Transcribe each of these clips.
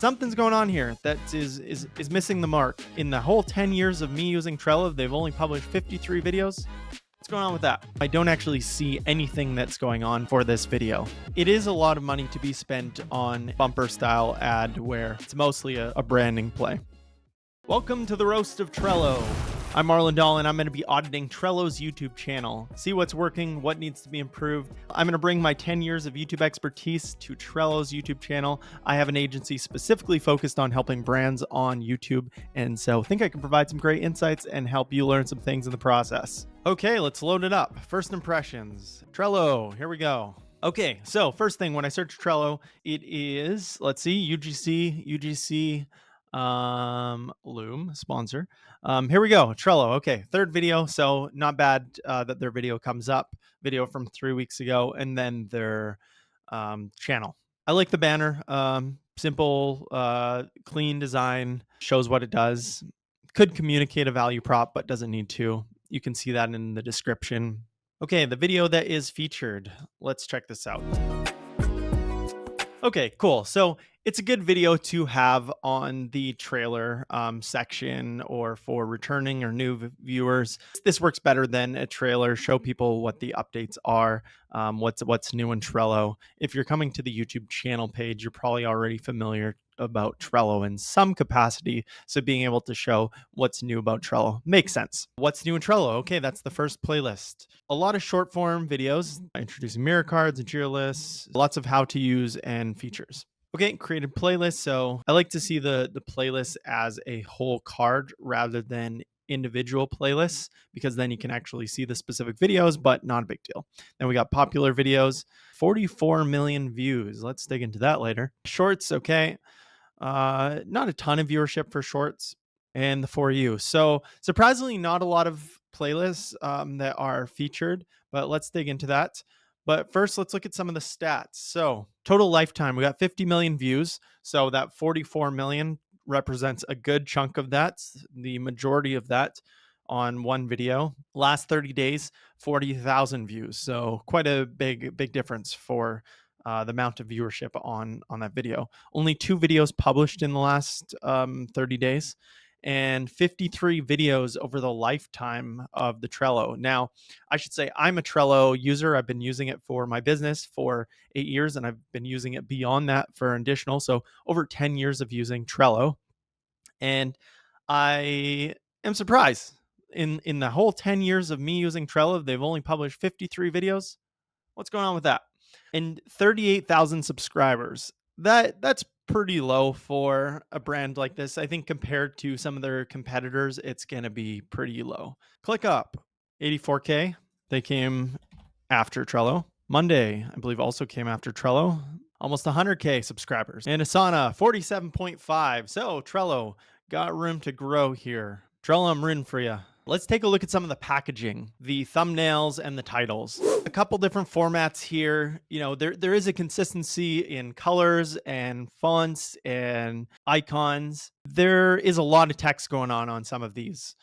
Something's going on here that is missing the mark. In the whole 10 years of me using Trello, they've only published 53 videos. What's going on with that? I don't actually see anything that's going on for this video. It is a lot of money to be spent on bumper style ad where it's mostly a branding play. Welcome to the Roast of Trello. I'm Marlon Doll, and I'm going to be auditing Trello's YouTube channel. See what's working, what needs to be improved. I'm going to bring my 10 years of YouTube expertise to Trello's YouTube channel. I have an agency specifically focused on helping brands on YouTube, and so I think I can provide some great insights and help you learn some things in the process. Okay, let's load it up. First impressions. Trello, here we go. Okay, so first thing, when I search Trello, it is, let's see, UGC, Loom sponsor. Here we go. Trello. Okay. Third video. So not bad that their video comes up. Video from 3 weeks ago, and then their channel. I like the banner. Simple, clean design. Shows what it does. Could communicate a value prop, but doesn't need to. You can see that in the description. Okay, the video that is featured. Let's check this out. Okay, cool. So it's a good video to have on the trailer section or for returning or new viewers. This works better than a trailer. Show people what the updates are, what's new in Trello. If you're coming to the YouTube channel page, you're probably already familiar about Trello in some capacity. So being able to show what's new about Trello makes sense. What's new in Trello? Okay, that's the first playlist. A lot of short form videos introducing mirror cards and Jira lists, lots of how to use and features. Okay, created playlist. So I like to see the playlist as a whole card rather than individual playlists, because then you can actually see the specific videos, but not a big deal. Then we got popular videos, 44 million views. Let's dig into that later. Shorts, okay. Not a ton of viewership for shorts, and the For You. So surprisingly, not a lot of playlists that are featured, but let's dig into that. But first, let's look at some of the stats. So total lifetime, we got 50 million views. So that 44 million represents a good chunk of that, the majority of that on one video. Last 30 days, 40,000 views. So quite a big difference for the amount of viewership on that video. Only 2 videos published in the last 30 days and 53 videos over the lifetime of the Trello. Now, I should say I'm a Trello user. I've been using it for my business for 8 years, and I've been using it beyond that for an additional. So over 10 years of using Trello. And I am surprised. In the whole 10 years of me using Trello, they've only published 53 videos. What's going on with that? And 38,000 subscribers. That's pretty low for a brand like this. I think compared to some of their competitors, it's going to be pretty low. ClickUp, 84K. They came after Trello. Monday, I believe, also came after Trello. Almost 100K subscribers. And Asana, 47.5. So Trello got room to grow here. Trello, I'm rooting for you. Let's take a look at some of the packaging, the thumbnails and the titles. A couple different formats here. You know, there is a consistency in colors and fonts and icons. There is a lot of text going on some of these.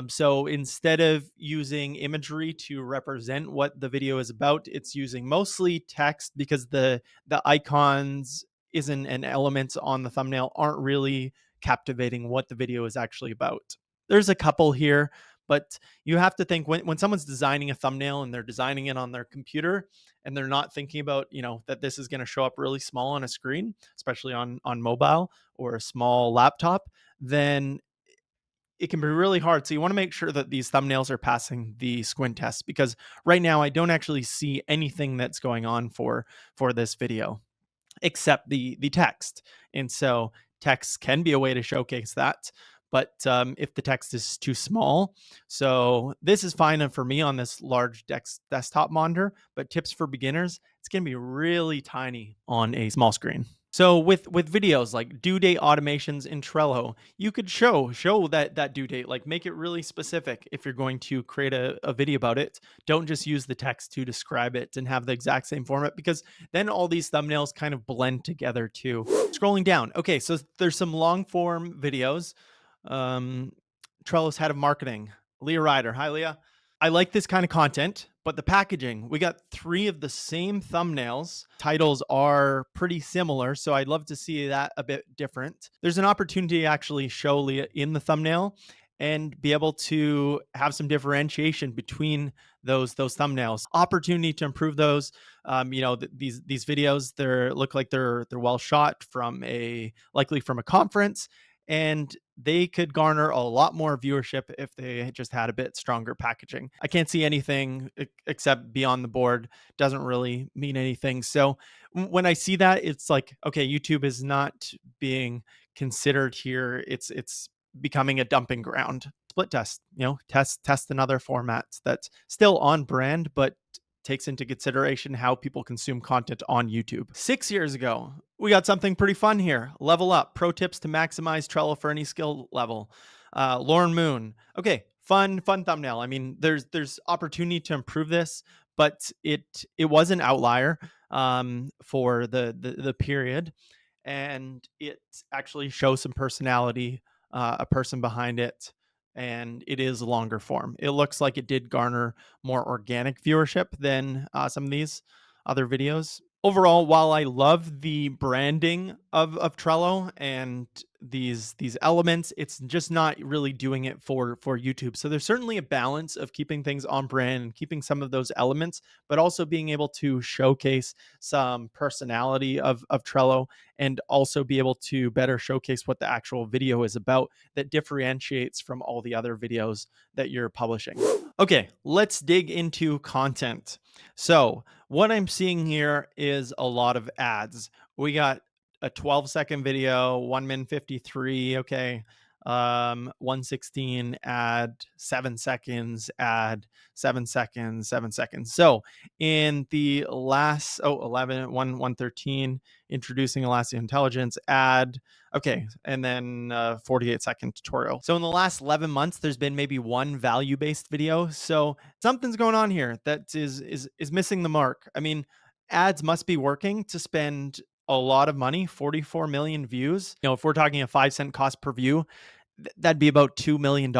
So instead of using imagery to represent what the video is about, it's using mostly text because the icons isn't an element on the thumbnail aren't really captivating what the video is actually about. There's a couple here, but you have to think when someone's designing a thumbnail and they're designing it on their computer and they're not thinking about, you know, that this is going to show up really small on a screen, especially on mobile or a small laptop, then it can be really hard. So you want to make sure that these thumbnails are passing the squint test, because right now I don't actually see anything that's going on for this video except the text. And so text can be a way to showcase that. But if the text is too small, so this is fine for me on this large desktop monitor, but tips for beginners, it's going to be really tiny on a small screen. So with videos like due date automations in Trello, you could show that due date, like make it really specific. If you're going to create a video about it, don't just use the text to describe it and have the exact same format, because then all these thumbnails kind of blend together too. Scrolling down. Okay, so there's some long form videos. Trello's head of marketing, Leah Ryder. Hi, Leah. I like this kind of content, but the packaging, we got 3 of the same thumbnails. Titles are pretty similar, so I'd love to see that a bit different. There's an opportunity to actually show Leah in the thumbnail and be able to have some differentiation between those thumbnails. Opportunity to improve those. These videos they look like they're well shot from likely from a conference, and they could garner a lot more viewership if they just had a bit stronger packaging. I can't see anything except beyond the board. Doesn't really mean anything. So when I see that, it's like, okay, YouTube is not being considered here. It's becoming a dumping ground. Split test, test another formats that's still on brand, but takes into consideration how people consume content on YouTube. 6 years ago, we got something pretty fun here. Level up, pro tips to maximize Trello for any skill level. Lauren Moon. Okay, fun thumbnail. I mean, there's opportunity to improve this, but it was an outlier for the period, and it actually shows some personality, a person behind it, and it is longer form. It looks like it did garner more organic viewership than some of these other videos. Overall, while I love the branding of Trello and these elements, it's just not really doing it for YouTube. So there's certainly a balance of keeping things on brand and keeping some of those elements, but also being able to showcase some personality of Trello, and also be able to better showcase what the actual video is about that differentiates from all the other videos that you're publishing. Okay, let's dig into content. So what I'm seeing here is a lot of ads. We got a 12-second video, 1 minute 53. Okay. 116 ad, 7 seconds ad, 7 seconds, 7 seconds. So in the last 11 113, introducing elastic intelligence ad. Okay, and then 48-second tutorial. So in the last 11 months, there's been maybe one value-based video. So something's going on here that is missing the mark. I mean, ads must be working to spend a lot of money. 44 million views. If we're talking a 5-cent cost per view, that'd be about $2 million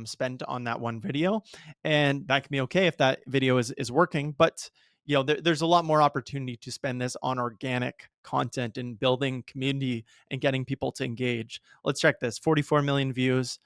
spent on that one video, and that can be okay if that video is working. But there's a lot more opportunity to spend this on organic content and building community and getting people to engage. Let's check this. 44 million views.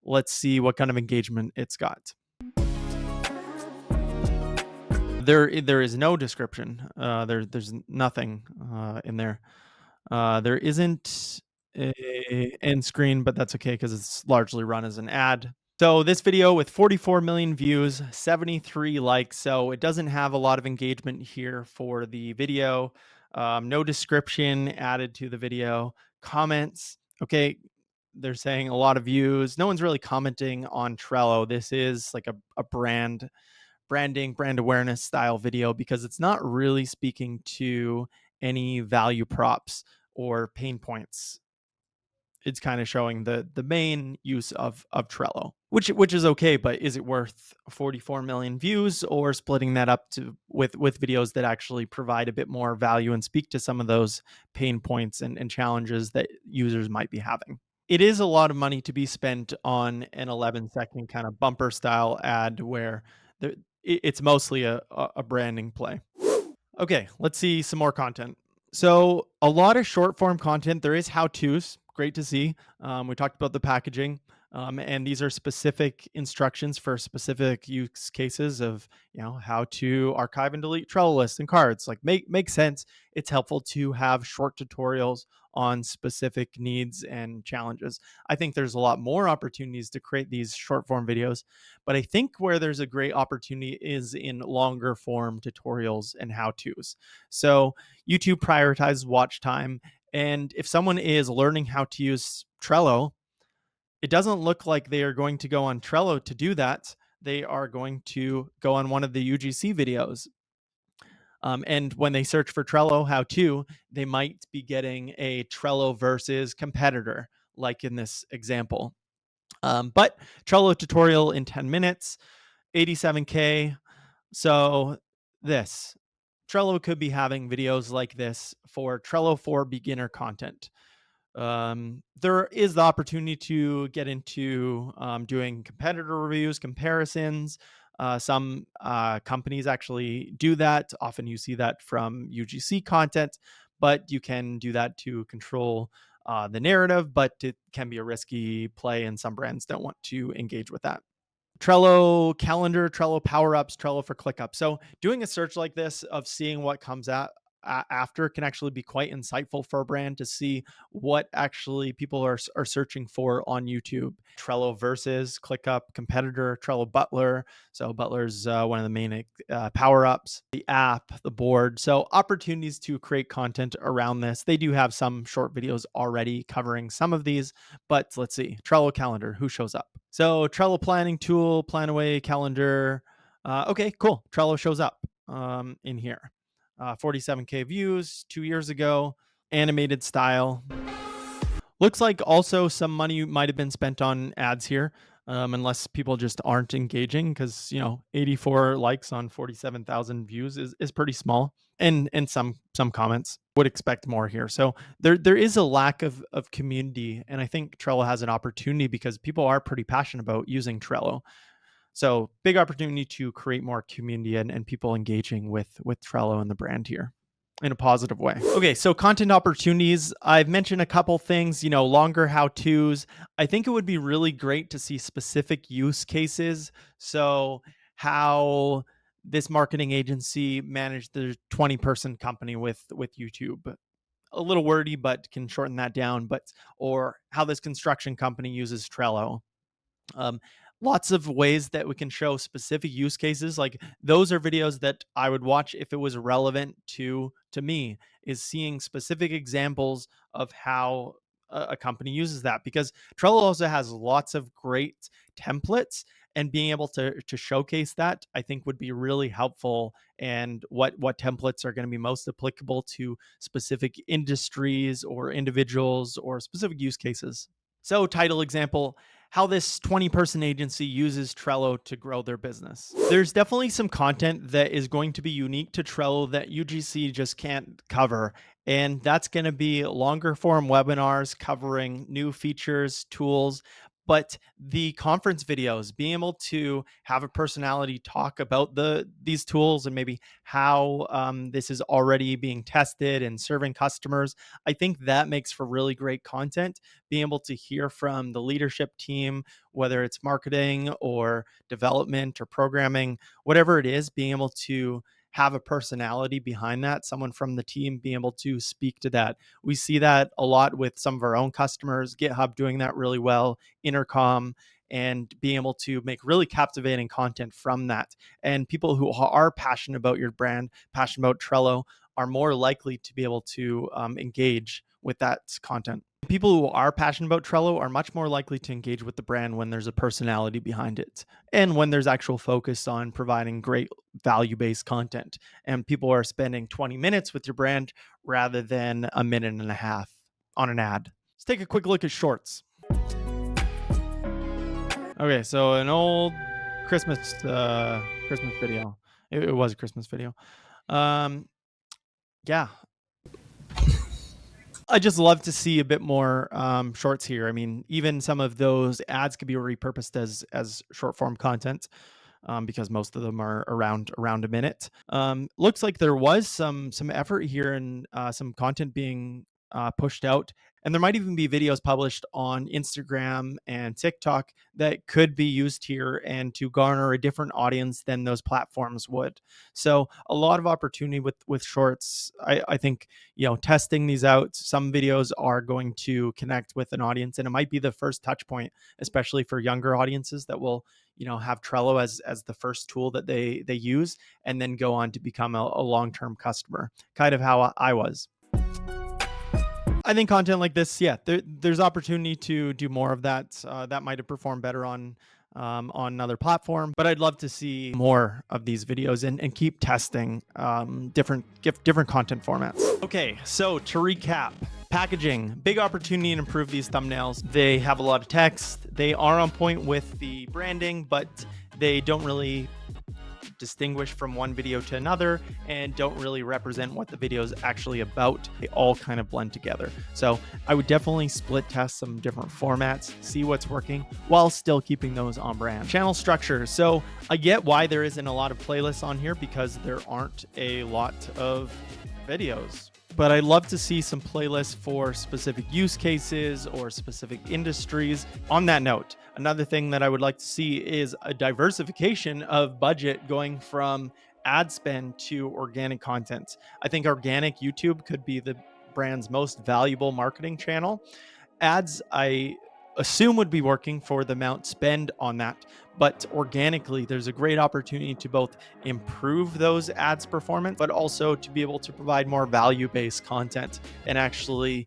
Let's see what kind of engagement it's got. There is no description. There's nothing in there. There isn't a end screen, but that's okay because it's largely run as an ad. So this video with 44 million views, 73 likes. So it doesn't have a lot of engagement here for the video. No description added to the video. Comments. Okay. They're saying a lot of views. No one's really commenting on Trello. This is like a brand awareness style video because it's not really speaking to any value props or pain points. It's kind of showing the main use of Trello, which is okay, but is it worth 44 million views, or splitting that up to with videos that actually provide a bit more value and speak to some of those pain points and challenges that users might be having? It is a lot of money to be spent on an 11-second kind of bumper style ad where it's mostly a branding play. Okay, let's see some more content. So a lot of short form content. There is how-tos. Great to see. We talked about the packaging, and these are specific instructions for specific use cases of how to archive and delete Trello lists and cards. Like make sense. It's helpful to have short tutorials on specific needs and challenges. I think there's a lot more opportunities to create these short form videos, but I think where there's a great opportunity is in longer form tutorials and how-tos. So YouTube prioritizes watch time. And if someone is learning how to use Trello, it doesn't look like they are going to go on Trello to do that. They are going to go on one of the UGC videos. And when they search for Trello how to, they might be getting a Trello versus competitor, like in this example. But Trello tutorial in 10 minutes, 87K. So this Trello could be having videos like this for Trello for beginner content. There is the opportunity to get into doing competitor reviews, comparisons, Some companies actually do that. Often you see that from UGC content, but you can do that to control the narrative, but it can be a risky play, and some brands don't want to engage with that. Trello calendar, Trello power ups, Trello for ClickUp. So doing a search like this of seeing what comes out after can actually be quite insightful for a brand to see what actually people are searching for on YouTube. Trello versus ClickUp competitor, Trello Butler. So Butler's one of the main power ups, the app, the board. So opportunities to create content around this. They do have some short videos already covering some of these, but let's see. Trello calendar, who shows up? So Trello planning tool, plan away calendar. Okay, cool. Trello shows up in here. 47K views 2 years ago, animated style. Looks like also some money might have been spent on ads here, unless people just aren't engaging, because 84 likes on 47,000 views is pretty small, and some comments. Would expect more here. So there is a lack of community, and I think Trello has an opportunity because people are pretty passionate about using Trello. So big opportunity to create more community and people engaging with Trello and the brand here in a positive way. Okay, so content opportunities. I've mentioned a couple things, longer how-tos. I think it would be really great to see specific use cases. So how this marketing agency managed their 20-person company with YouTube. A little wordy, but can shorten that down. Or how this construction company uses Trello. Lots of ways that we can show specific use cases. Like those are videos that I would watch if it was relevant to me, is seeing specific examples of how a company uses that, because Trello also has lots of great templates, and being able to showcase that I think would be really helpful, and what templates are going to be most applicable to specific industries or individuals or specific use cases. So title example, how this 20-person agency uses Trello to grow their business. There's definitely some content that is going to be unique to Trello that UGC just can't cover. And that's going to be longer form webinars covering new features, tools. But the conference videos, being able to have a personality talk about these tools and maybe how this is already being tested and serving customers, I think that makes for really great content. Being able to hear from the leadership team, whether it's marketing or development or programming, whatever it is, being able to have a personality behind that, someone from the team being able to speak to that. We see that a lot with some of our own customers, GitHub doing that really well, Intercom, and being able to make really captivating content from that. And people who are passionate about your brand, passionate about Trello, are more likely to be able to engage with that content. People who are passionate about Trello are much more likely to engage with the brand when there's a personality behind it, and when there's actual focus on providing great value-based content, and people are spending 20 minutes with your brand rather than a minute and a half on an ad. Let's take a quick look at shorts. Okay, so an old Christmas video. It was a Christmas video. Yeah. I just love to see a bit more shorts here. I mean, even some of those ads could be repurposed as short form content, because most of them are around a minute. Looks like there was some effort here and some content being pushed out. And there might even be videos published on Instagram and TikTok that could be used here and to garner a different audience than those platforms would. So a lot of opportunity with shorts. I think, testing these out, some videos are going to connect with an audience, and it might be the first touch point, especially for younger audiences that will, have Trello as the first tool that they use, and then go on to become a long-term customer, kind of how I was. I think content like this, there's opportunity to do more of that. That might have performed better on another platform, but I'd love to see more of these videos and keep testing different content formats. Okay, so to recap, packaging, big opportunity to improve these thumbnails. They have a lot of text. They are on point with the branding, but they don't really distinguish from one video to another and don't really represent what the video is actually about. They all kind of blend together. So I would definitely split test some different formats, see what's working while still keeping those on brand. Channel structure. So I get why there isn't a lot of playlists on here because there aren't a lot of videos. But I'd love to see some playlists for specific use cases or specific industries. On that note, another thing that I would like to see is a diversification of budget going from ad spend to organic content. I think organic YouTube could be the brand's most valuable marketing channel. Ads, I assume, would be working for the amount spend on that, but organically there's a great opportunity to both improve those ads performance, but also to be able to provide more value-based content and actually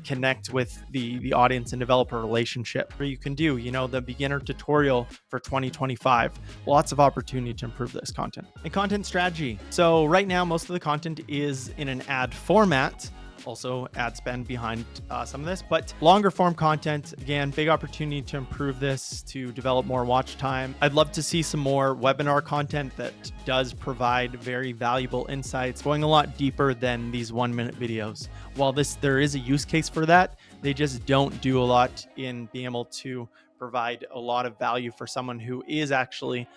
connect with the audience and develop a relationship. Where you can do, the beginner tutorial for 2025. Lots of opportunity to improve this content. And content strategy. So right now, most of the content is in an ad format. Also ad spend behind some of this, but longer form content, again, big opportunity to improve this, to develop more watch time. I'd love to see some more webinar content that does provide very valuable insights, going a lot deeper than these 1-minute videos. While there is a use case for that, they just don't do a lot in being able to provide a lot of value for someone who is actually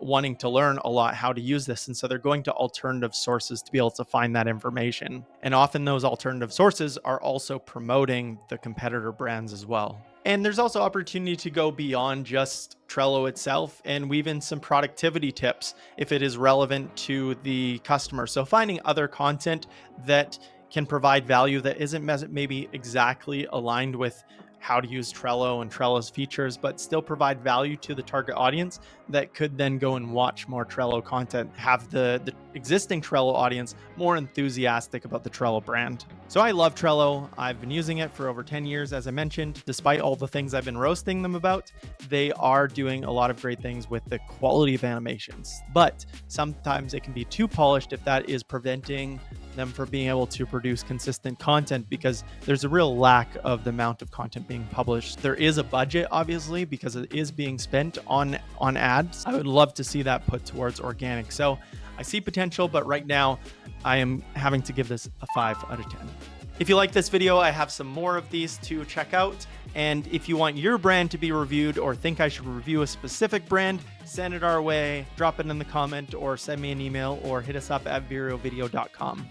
wanting to learn a lot how to use this. And so they're going to alternative sources to be able to find that information. And often those alternative sources are also promoting the competitor brands as well. And there's also opportunity to go beyond just Trello itself and weave in some productivity tips if it is relevant to the customer. So finding other content that can provide value that isn't maybe exactly aligned with how to use Trello and Trello's features, but still provide value to the target audience that could then go and watch more Trello content, have the existing Trello audience more enthusiastic about the Trello brand. So I love Trello. I've been using it for over 10 years, as I mentioned. Despite all the things I've been roasting them about, they are doing a lot of great things with the quality of animations. But sometimes it can be too polished if that is preventing them from being able to produce consistent content, because there's a real lack of the amount of content being published. There is a budget, obviously, because it is being spent on ads. I would love to see that put towards organic. So I see potential, but right now I am having to give this a 5 out of 10. If you like this video, I have some more of these to check out. And if you want your brand to be reviewed or think I should review a specific brand, send it our way, drop it in the comment, or send me an email, or hit us up at vireovideo.com.